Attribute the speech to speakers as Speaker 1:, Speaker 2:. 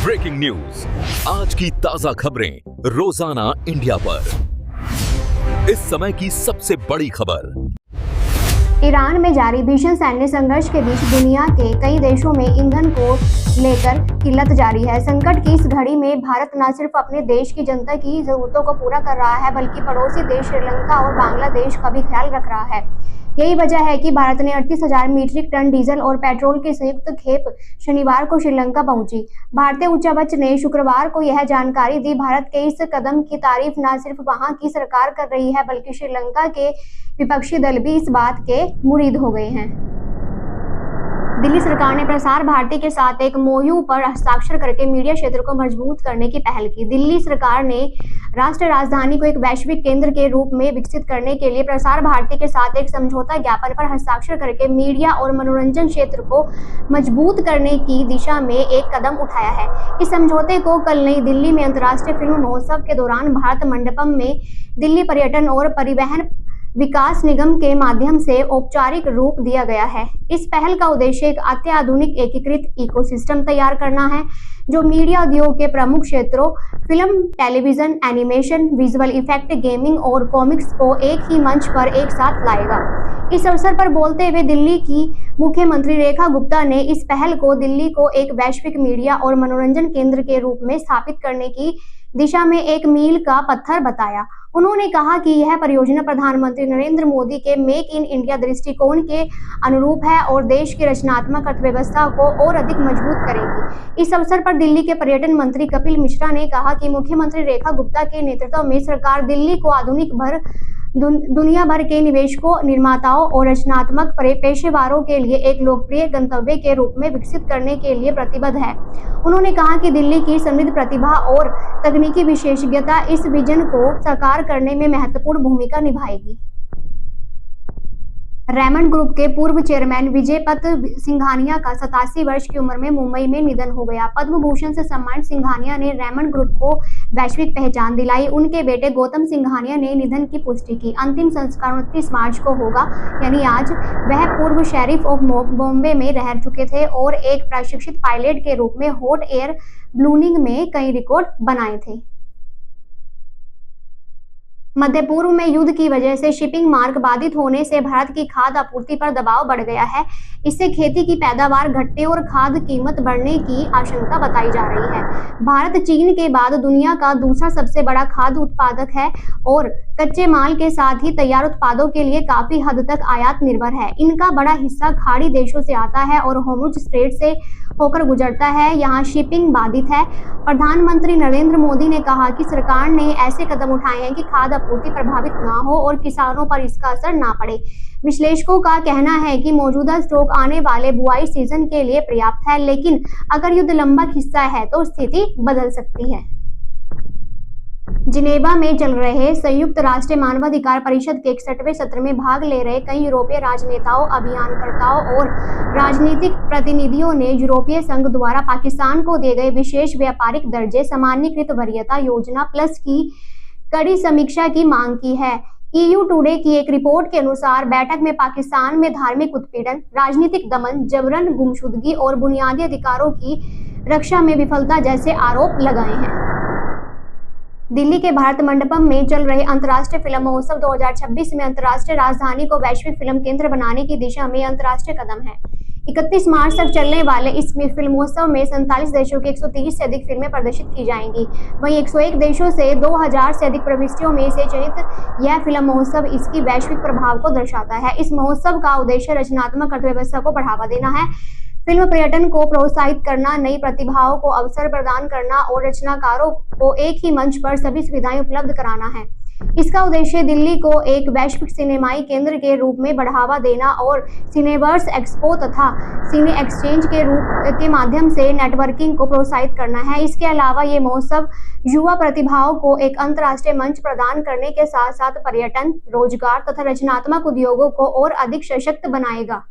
Speaker 1: Breaking news, आज की ताजा खबरें रोजाना इंडिया पर। इस समय की सबसे बड़ी खबर।
Speaker 2: ईरान में जारी भीषण सैन्य संघर्ष के बीच दुनिया के कई देशों में ईंधन को लेकर किल्लत जारी है। संकट की इस घड़ी में भारत न सिर्फ अपने देश की जनता की जरूरतों को पूरा कर रहा है, बल्कि पड़ोसी देश श्रीलंका और बांग्लादेश का भी ख्याल रख रहा है। यही वजह है कि भारत ने 38,000 मीट्रिक टन डीजल और पेट्रोल की संयुक्त खेप शनिवार को श्रीलंका पहुंची। भारतीय उच्चायुक्त ने शुक्रवार को यह जानकारी दी। भारत के इस कदम की तारीफ न सिर्फ वहां की सरकार कर रही है, बल्कि श्रीलंका के विपक्षी दल भी इस बात के मुरीद हो गए हैं। दिल्ली सरकार ने प्रसार भारती के साथ एक MOU पर हस्ताक्षर करके मीडिया क्षेत्र को मजबूत करने की पहल की। दिल्ली सरकार ने राष्ट्रीय राजधानी को एक वैश्विक केंद्र के रूप में विकसित करने के लिए प्रसार भारती के साथ एक समझौता ज्ञापन पर हस्ताक्षर करके मीडिया और मनोरंजन क्षेत्र को मजबूत करने की दिशा में एक कदम उठाया है। इस समझौते को कल नई दिल्ली में अंतर्राष्ट्रीय फिल्म महोत्सव के दौरान भारत मंडपम में दिल्ली पर्यटन और परिवहन विकास निगम के माध्यम से औपचारिक रूप दिया गया है। इस पहल का उद्देश्य एक अत्याधुनिक एकीकृत इकोसिस्टम तैयार करना है, जो मीडिया उद्योग के प्रमुख क्षेत्रों film, television, animation, visual effect, gaming और कॉमिक्स को एक ही मंच पर एक साथ लाएगा। इस अवसर पर बोलते हुए दिल्ली की मुख्यमंत्री रेखा गुप्ता ने इस पहल को दिल्ली को एक वैश्विक मीडिया और मनोरंजन केंद्र के रूप में स्थापित करने की दिशा में एक मील का पत्थर बताया। उन्होंने कहा कि यह परियोजना प्रधानमंत्री नरेंद्र मोदी के मेक इन इंडिया दृष्टिकोण के अनुरूप है और देश की रचनात्मक अर्थव्यवस्था को और अधिक मजबूत करेगी। इस अवसर पर दिल्ली के पर्यटन मंत्री कपिल मिश्रा ने कहा कि मुख्यमंत्री रेखा गुप्ता के नेतृत्व में सरकार दिल्ली को आधुनिक दुनिया भर के निवेशकों, निर्माताओं और रचनात्मक पेशेवरों के लिए एक लोकप्रिय गंतव्य के रूप में विकसित करने के लिए प्रतिबद्ध है। उन्होंने कहा कि दिल्ली की समृद्ध प्रतिभा और तकनीकी विशेषज्ञता इस विजन को साकार करने में महत्वपूर्ण भूमिका निभाएगी। रेमंड ग्रुप के पूर्व चेयरमैन विजयपत सिंघानिया का 87 वर्ष की उम्र में मुंबई में निधन हो गया। पद्म भूषण से सम्मानित सिंघानिया ने रेमंड ग्रुप को वैश्विक पहचान दिलाई। उनके बेटे गौतम सिंघानिया ने निधन की पुष्टि की। अंतिम संस्कार 29 मार्च को होगा, यानी आज। वह पूर्व शेरिफ ऑफ बॉम्बे में रह चुके थे और एक प्रशिक्षित पायलट के रूप में हॉट एयर बलूनिंग में कई रिकॉर्ड बनाए थे। मध्य पूर्व में युद्ध की वजह से शिपिंग मार्ग बाधित होने से भारत की खाद्य आपूर्ति पर दबाव बढ़ गया है। इससे खेती की पैदावार घटने और खाद्य कीमत बढ़ने की आशंका बताई जा रही है। भारत चीन के बाद दुनिया का दूसरा सबसे बड़ा खाद्य उत्पादक है और कच्चे माल के साथ ही तैयार उत्पादों के लिए काफी हद तक आयात निर्भर है। इनका बड़ा हिस्सा खाड़ी देशों से आता है और होर्मुज स्ट्रेट से होकर गुजरता है। यहाँ शिपिंग बाधित है। प्रधानमंत्री नरेंद्र मोदी ने कहा कि सरकार ने ऐसे कदम उठाए हैं कि खाद्य आपूर्ति प्रभावित ना हो और किसानों पर इसका असर ना पड़े। विश्लेषकों का कहना है कि मौजूदा स्टॉक आने वाले बुआई सीजन के लिए पर्याप्त है, लेकिन अगर युद्ध लंबा खिंचता है तो स्थिति बदल सकती है। जिनेवा में चल रहे संयुक्त राष्ट्र मानवाधिकार परिषद के 61वें सत्र में भाग ले रहे कई यूरोपीय राजनेताओं, अभियानकर्ताओं और राजनीतिक प्रतिनिधियों ने यूरोपीय संघ द्वारा पाकिस्तान को दिए गए विशेष व्यापारिक दर्जे सामान्यीकृत वरीयता योजना प्लस की कड़ी समीक्षा की मांग की है। EU टुडे की एक रिपोर्ट के अनुसार बैठक में पाकिस्तान में धार्मिक उत्पीड़न, राजनीतिक दमन, जबरन गुमशुदगी और बुनियादी अधिकारों की रक्षा में विफलता जैसे आरोप लगाए हैं। दिल्ली के भारत मंडपम में चल रहे अंतर्राष्ट्रीय फिल्म महोत्सव 2026 में अंतर्राष्ट्रीय राजधानी को वैश्विक फिल्म केंद्र बनाने की दिशा में अंतर्राष्ट्रीय कदम है। 31 मार्च तक चलने वाले इस फिल्म महोत्सव में 47 देशों की 130 से अधिक फिल्में प्रदर्शित की जाएंगी। वहीं 101 देशों से 2000 से अधिक प्रविष्टियों में से चयनित यह फिल्म महोत्सव इसकी वैश्विक प्रभाव को दर्शाता है। इस महोत्सव का उद्देश्य रचनात्मक अर्थव्यवस्था को बढ़ावा देना है, फिल्म पर्यटन को प्रोत्साहित करना, नई प्रतिभाओं को अवसर प्रदान करना और रचनाकारों को एक ही मंच पर सभी सुविधाएं उपलब्ध कराना है। इसका उद्देश्य दिल्ली को एक वैश्विक सिनेमाई केंद्र के रूप में बढ़ावा देना और सिनेवर्स एक्सपो तथा सिने एक्सचेंज के माध्यम से नेटवर्किंग को प्रोत्साहित करना है। इसके अलावा ये महोत्सव युवा प्रतिभाओं को एक अंतर्राष्ट्रीय मंच प्रदान करने के साथ साथ पर्यटन, रोजगार तथा रचनात्मक उद्योगों को और अधिक सशक्त बनाएगा।